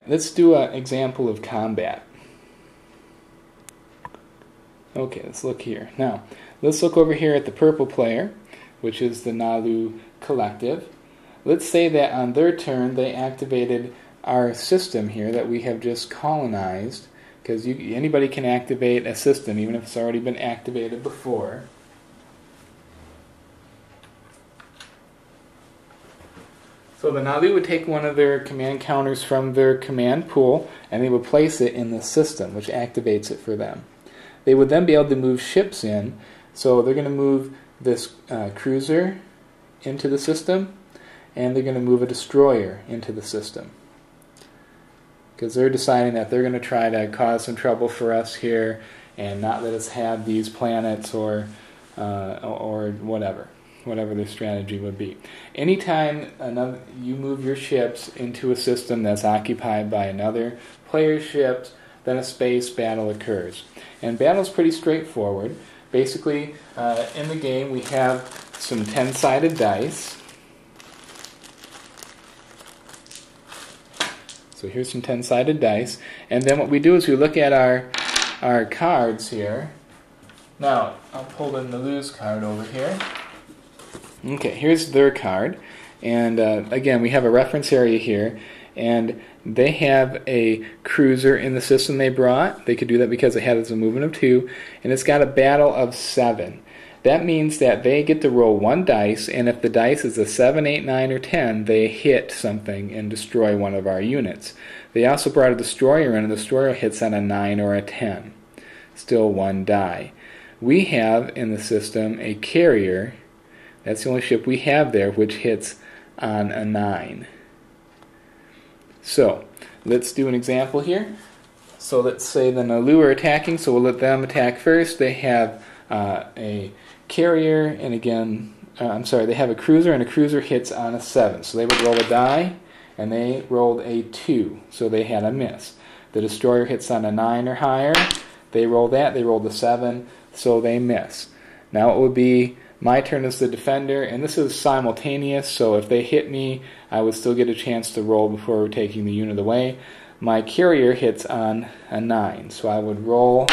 Let's do an example of combat. Okay, let's look here. Now, let's look over here at the purple player, which is the Nalu Collective. Let's say that on their turn they activated our system here that we have just colonized, because anybody can activate a system even if it's already been activated before. So the Nalu would take one of their command counters from their command pool and they would place it in the system, which activates it for them. They would then be able to move ships in, so they're going to move this cruiser into the system, and they're going to move a destroyer into the system. Because they're deciding that they're going to try to cause some trouble for us here and not let us have these planets or whatever their strategy would be. Anytime you move your ships into a system that's occupied by another player's ships, then a space battle occurs. And battle's pretty straightforward. Basically, in the game we have some 10-sided dice. So here's some 10-sided dice. And then what we do is we look at our cards here. Now, I'll pull in the lose card over here. Okay, here's their card. And again, we have a reference area here. And they have a cruiser in the system they brought. They could do that because it has a movement of 2. And it's got a battle of 7. That means that they get to roll 1 dice, and if the dice is a 7, 8, 9, or 10, they hit something and destroy one of our units. They also brought a destroyer in, and the destroyer hits on a 9 or a 10. Still 1 die. We have in the system a carrier. That's the only ship we have there, which hits on a 9. So, let's do an example here. So let's say the Nalu are attacking, so we'll let them attack first. They have a carrier, and again, they have a cruiser, and a cruiser hits on a 7. So they would roll a die, and they rolled a 2, so they had a miss. The destroyer hits on a 9 or higher. They roll that, they rolled a 7, so they miss. Now it would be my turn as the defender, and this is simultaneous, so if they hit me, I would still get a chance to roll before taking the unit away. My carrier hits on a 9, so I would roll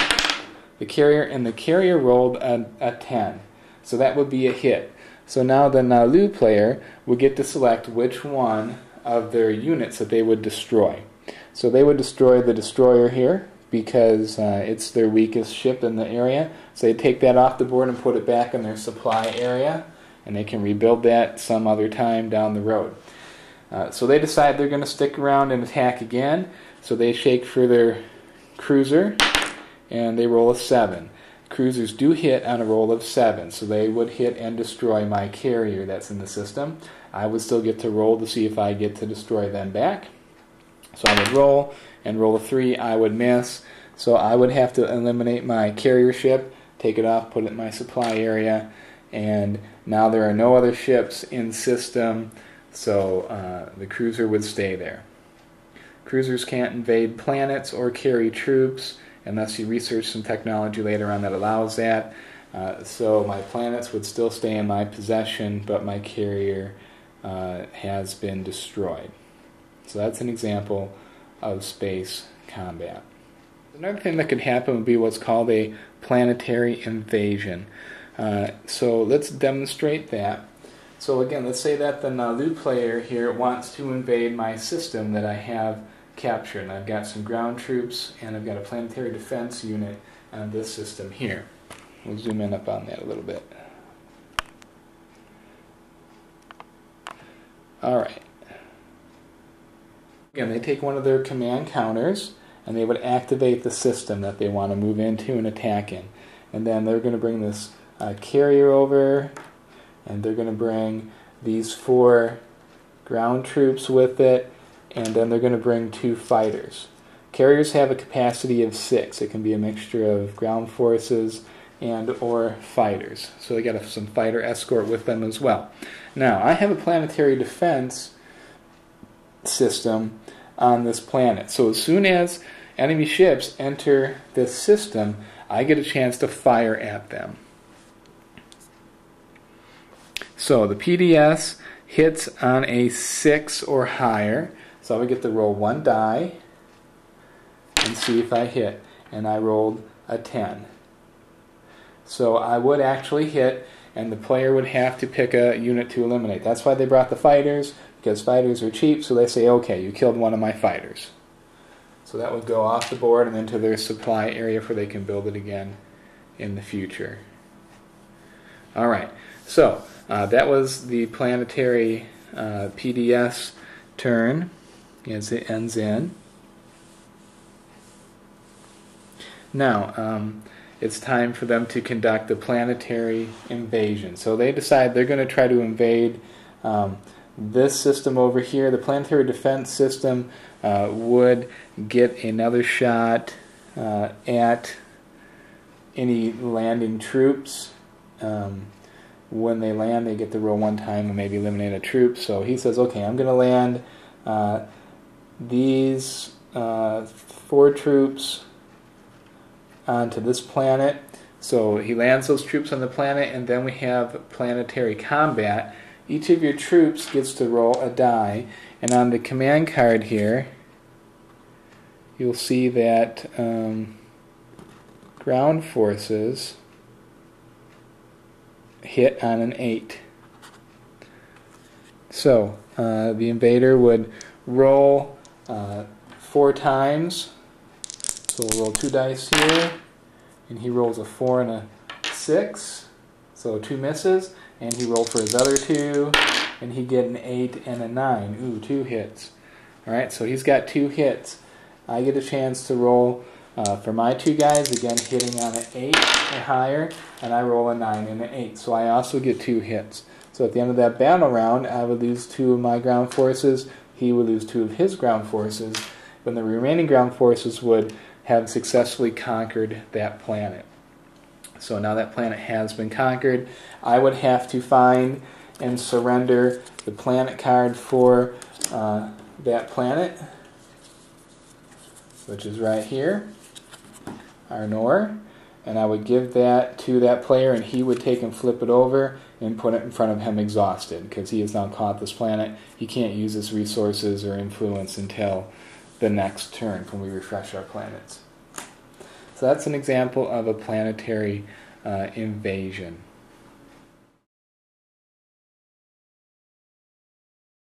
the carrier, and the carrier rolled a 10. So that would be a hit. So now the Nalu player would get to select which one of their units that they would destroy. So they would destroy the destroyer here, because it's their weakest ship in the area. So they take that off the board and put it back in their supply area, and they can rebuild that some other time down the road. So they decide they're going to stick around and attack again. So they shake for their cruiser, and they roll a 7. Cruisers do hit on a roll of 7, so they would hit and destroy my carrier that's in the system. I would still get to roll to see if I get to destroy them back. So I would roll, and roll a 3, I would miss. So I would have to eliminate my carrier ship, take it off, put it in my supply area, and now there are no other ships in system, so the cruiser would stay there. Cruisers can't invade planets or carry troops unless you research some technology later on that allows that. So my planets would still stay in my possession, but my carrier has been destroyed. So that's an example of space combat. Another thing that could happen would be what's called a planetary invasion. So let's demonstrate that. So again, let's say that the Nalu player here wants to invade my system that I have captured. And I've got some ground troops, and I've got a planetary defense unit on this system here. We'll zoom in up on that a little bit. Alright. Again, they take one of their command counters, and they would activate the system that they want to move into and attack in. And then they're going to bring this carrier over, and they're going to bring these 4 ground troops with it, and then they're going to bring 2 fighters. Carriers have a capacity of 6. It can be a mixture of ground forces and or fighters. So they got some fighter escort with them as well. Now, I have a planetary defense system on this planet. So as soon as enemy ships enter this system, I get a chance to fire at them. So the PDS hits on a 6 or higher. So I would get to roll one die and see if I hit. And I rolled a 10. So I would actually hit, and the player would have to pick a unit to eliminate. That's why they brought the fighters, because fighters are cheap, so they say, okay, you killed one of my fighters. So that would go off the board and into their supply area where they can build it again in the future. Alright, so that was the Planetary PDS turn as it ends in. Now, it's time for them to conduct the Planetary invasion. So they decide they're going to try to invade this system over here. The Planetary Defense System would get another shot at any landing troops. When they land, they get to roll one time and maybe eliminate a troop. So he says, okay, I'm going to land these 4 troops onto this planet. So he lands those troops on the planet, and then we have planetary combat. Each of your troops gets to roll a die, and on the command card here you'll see that ground forces hit on an 8. So the invader would roll 4 times. So we'll roll 2 dice here, and he rolls a 4 and a 6, so 2 misses, and he rolled for his other 2, and he get an 8 and a 9. Ooh, 2 hits. Alright, so he's got 2 hits. I get a chance to roll for my 2 guys, again hitting on an 8 or higher, and I roll a 9 and an 8, so I also get 2 hits. So at the end of that battle round, I would lose 2 of my ground forces, he would lose 2 of his ground forces, but the remaining ground forces would have successfully conquered that planet. So now that planet has been conquered, I would have to find and surrender the planet card for that planet, which is right here, Arnor, and I would give that to that player, and he would take and flip it over and put it in front of him exhausted, because he has now caught this planet. He can't use his resources or influence until the next turn when we refresh our planets. So that's an example of a planetary invasion.